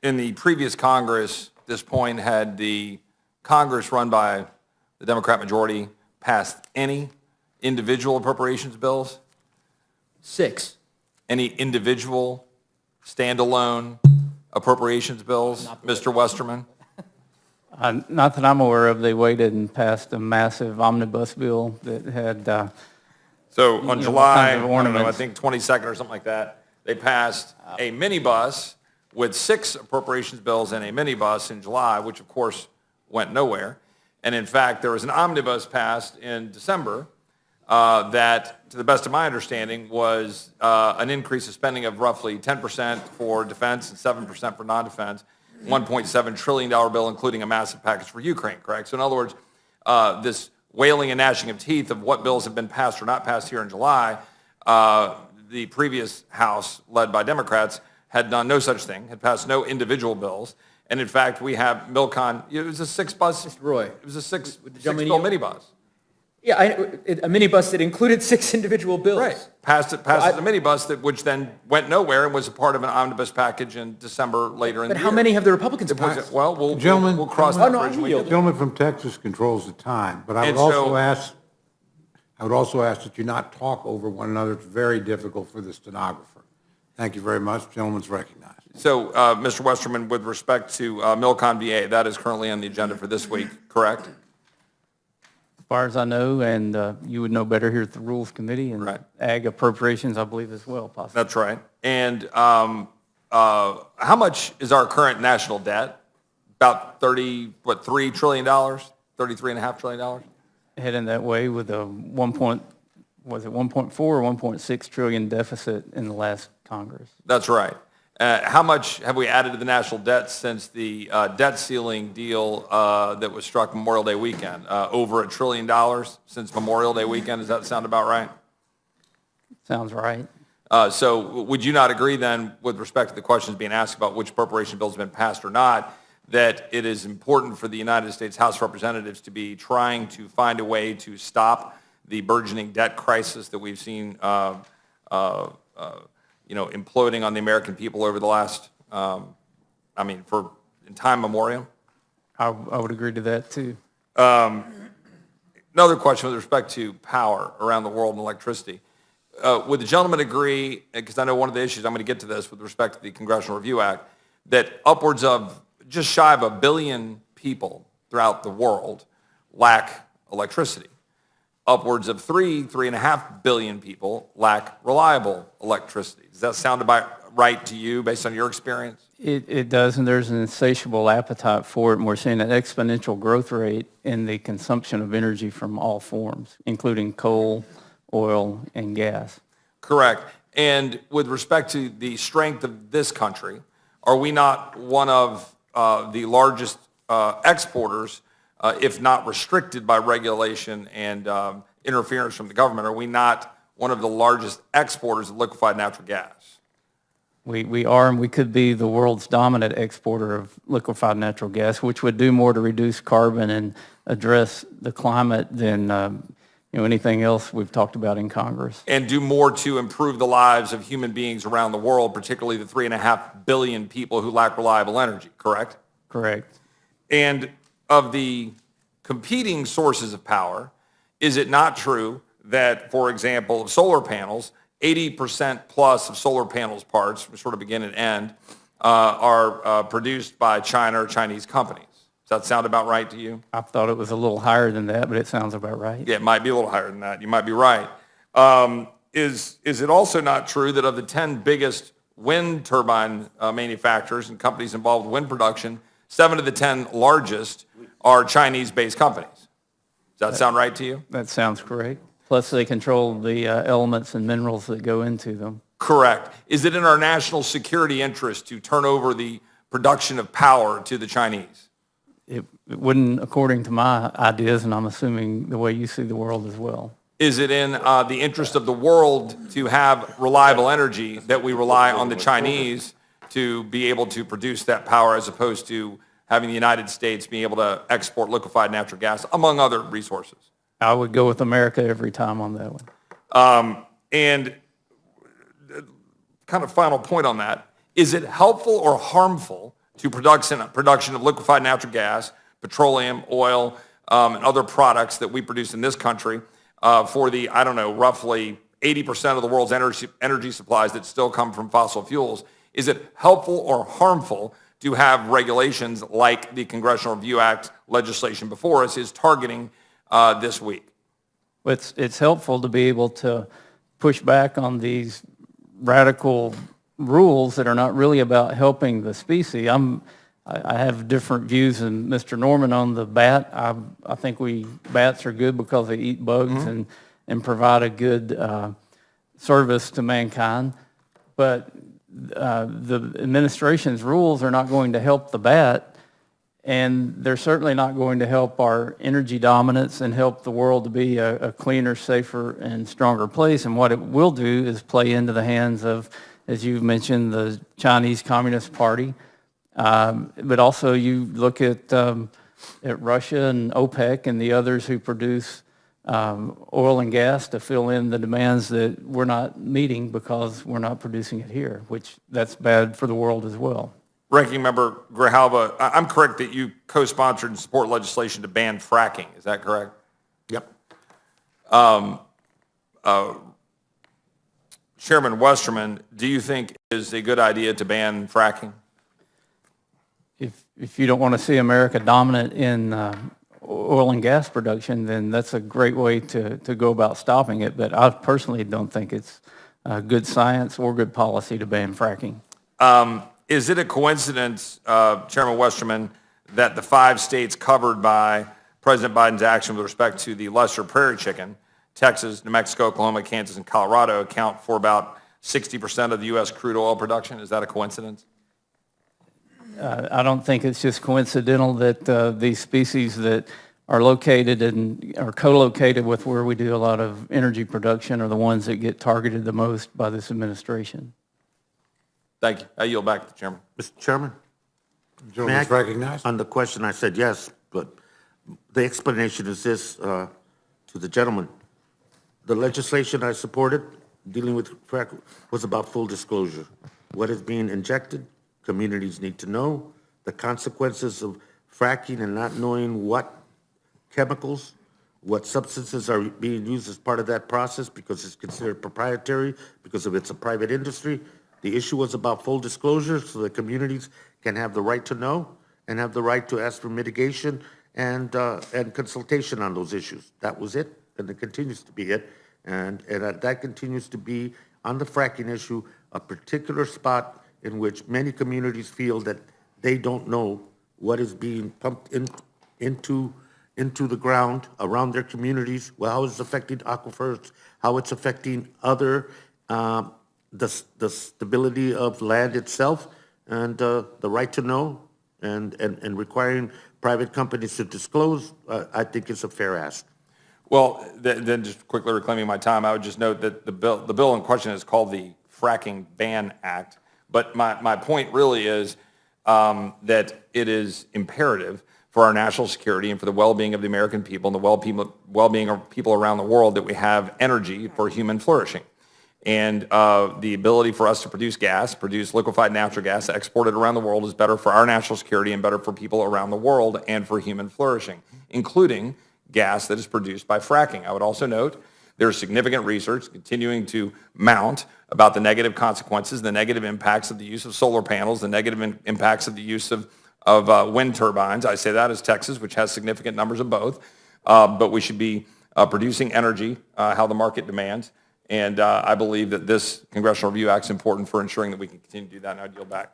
in the previous Congress, at this point, had the Congress run by the Democrat majority passed any individual appropriations bills? 6. Any individual standalone appropriations bills, Mr. Westerman? Not that I'm aware of. They waited and passed a massive omnibus bill that had, So on all July, kinds of I don't know, I ornaments. think 22nd or something like that, they passed a minibus with 6 appropriations bills and a minibus in July, which of course went nowhere. And in fact, there was an omnibus passed in December that, to the best of my understanding, was an increase of spending of roughly 10% for defense and 7% for non-defense, $1.7 trillion bill, including a massive package for Ukraine, correct? So in other words, this wailing and gnashing of teeth of what bills have been passed or not passed here in July, the previous House, led by Democrats, had done no such thing, had passed no individual bills. And in fact, we have Milcon, it was a 6-bus. Mr. Roy. It was a 6-bill gentleman minibus. Yeah, a minibus that included 6 individual bills. Right. Passed it, the minibus, which then went nowhere and was a part of an omnibus package in December later in the But year. how many have the Republicans passed? Well, we'll cross gentlemen- that Oh, no, bridge when we I get yield. there. Gentleman from Texas controls the time, but I And would so- also ask that you not talk over one another. It's very difficult for the stenographer. Thank you very much. Gentleman's recognized. So, Mr. Westerman, with respect to Milcon VA, that is currently on the agenda for this week, correct? as far as I know, and you would know better here at the Rules Committee, and Right. Ag Appropriations, I believe, as well, possibly. That's right. And how much is our current national debt? About $3 trillion? $33.5 trillion? Heading that way with a 1.4 or 1.6 trillion deficit in the last Congress. That's right. How much have we added to the national debt since the debt ceiling deal that was struck Memorial Day weekend? Over $1 trillion since Memorial Day weekend. Does that sound about right? Sounds right. So would you not agree then, with respect to the questions being asked about which appropriation bills have been passed or not, that it is important for the United States House of Representatives to be trying to find a way to stop the burgeoning debt crisis that we've seen imploding on the American people over the last, in time memoriam? I would agree to that, too. Another question with respect to power around the world and electricity. Would the gentleman agree, because I know one of the issues, I'm going to get to this with respect to the Congressional Review Act, that upwards of just shy of 1 billion people throughout the world lack electricity? Upwards of 3.5 billion people lack reliable electricity. Does that sound about right to you based on your experience? It does, and there's an insatiable appetite for it, and we're seeing an exponential growth rate in the consumption of energy from all forms, including coal, oil, and gas. Correct. And with respect to the strength of this country, are we not one of the largest exporters, if not restricted by regulation and interference from the government? Are we not one of the largest exporters of liquefied natural gas? We are, and we could be the world's dominant exporter of liquefied natural gas, which would do more to reduce carbon and address the climate than anything else we've talked about in Congress. And do more to improve the lives of human beings around the world, particularly the 3.5 billion people who lack reliable energy, correct? Correct. And of the competing sources of power, is it not true that, for example, solar panels, 80% plus of solar panels parts, from sort of begin and end, are produced by China or Chinese companies? Does that sound about right to you? I thought it was a little higher than that, but it sounds about right. Yeah, it might be a little higher than that. You might be right. Is it also not true that of the 10 biggest wind turbine manufacturers and companies involved in wind production, 7 of the 10 largest are Chinese-based companies? Does that sound right to you? That sounds correct. Plus, they control the elements and minerals that go into them. Correct. Is it in our national security interest to turn over the production of power to the Chinese? It wouldn't, according to my ideas, and I'm assuming the way you see the world as well. Is it in the interest of the world to have reliable energy that we rely on the Chinese to be able to produce that power, as opposed to having the United States be able to export liquefied natural gas, among other resources? I would go with America every time on that one. And kind of final point on that, is it helpful or harmful to production of liquefied natural gas, petroleum, oil, and other products that we produce in this country for the, I don't know, roughly 80% of the world's energy supplies that still come from fossil fuels. Is it helpful or harmful to have regulations like the Congressional Review Act legislation before us is targeting this week? It's helpful to be able to push back on these radical rules that are not really about helping the species. I have different views than Mr. Norman on the bat. I think bats are good because they eat bugs and provide a good service to mankind. But the administration's rules are not going to help the bat, and they're certainly not going to help our energy dominance and help the world to be a cleaner, safer, and stronger place. And what it will do is play into the hands of, as you've mentioned, the Chinese Communist Party. But also you look at Russia and OPEC and the others who produce oil and gas to fill in the demands that we're not meeting because we're not producing it here, which that's bad for the world as well. Ranking Member Grijalva, I'm correct that you co-sponsored and support legislation to ban fracking. Is that correct? Yep. Chairman Westerman, do you think it is a good idea to ban fracking? If you don't want to see America dominant in oil and gas production, then that's a great way to go about stopping it. But I personally don't think it's good science or good policy to ban fracking. Is it a coincidence, Chairman Westerman, that the 5 states covered by President Biden's action with respect to the lesser prairie chicken, Texas, New Mexico, Oklahoma, Kansas, and Colorado, account for about 60% of the U.S. crude oil production? Is that a coincidence? I don't think it's just coincidental that these species that are located and are co-located with where we do a lot of energy production are the ones that get targeted the most by this administration. Thank you. I yield back to the chairman. Mr. Chairman? Gentleman is recognized. On the question, I said yes, but the explanation is this to the gentleman. The legislation I supported dealing with frack was about full disclosure. What is being injected, communities need to know. The consequences of fracking and not knowing what chemicals, what substances are being used as part of that process because it's considered proprietary, because of it's a private industry. The issue was about full disclosure so that communities can have the right to know and have the right to ask for mitigation and consultation on those issues. That was it, and it continues to be it. And that continues to be, on the fracking issue, a particular spot in which many communities feel that they don't know what is being pumped into the ground around their communities, well, how it's affecting aquifers, how it's affecting other the stability of land itself, and the right to know, and requiring private companies to disclose, I think is a fair ask. Well, then just quickly reclaiming my time, I would just note that the bill in question is called the Fracking Ban Act. But my point really is that it is imperative for our national security and for the well-being of the American people and the well-being of people around the world that we have energy for human flourishing. And the ability for us to produce gas, produce liquefied natural gas, export it around the world is better for our national security and better for people around the world and for human flourishing, including gas that is produced by fracking. I would also note there's significant research continuing to mount about the negative consequences, the negative impacts of the use of solar panels, the negative impacts of the use of wind turbines. I say that as Texas, which has significant numbers of both. But we should be producing energy how the market demands. And I believe that this Congressional Review Act is important for ensuring that we can continue to do that, and I'd yield back.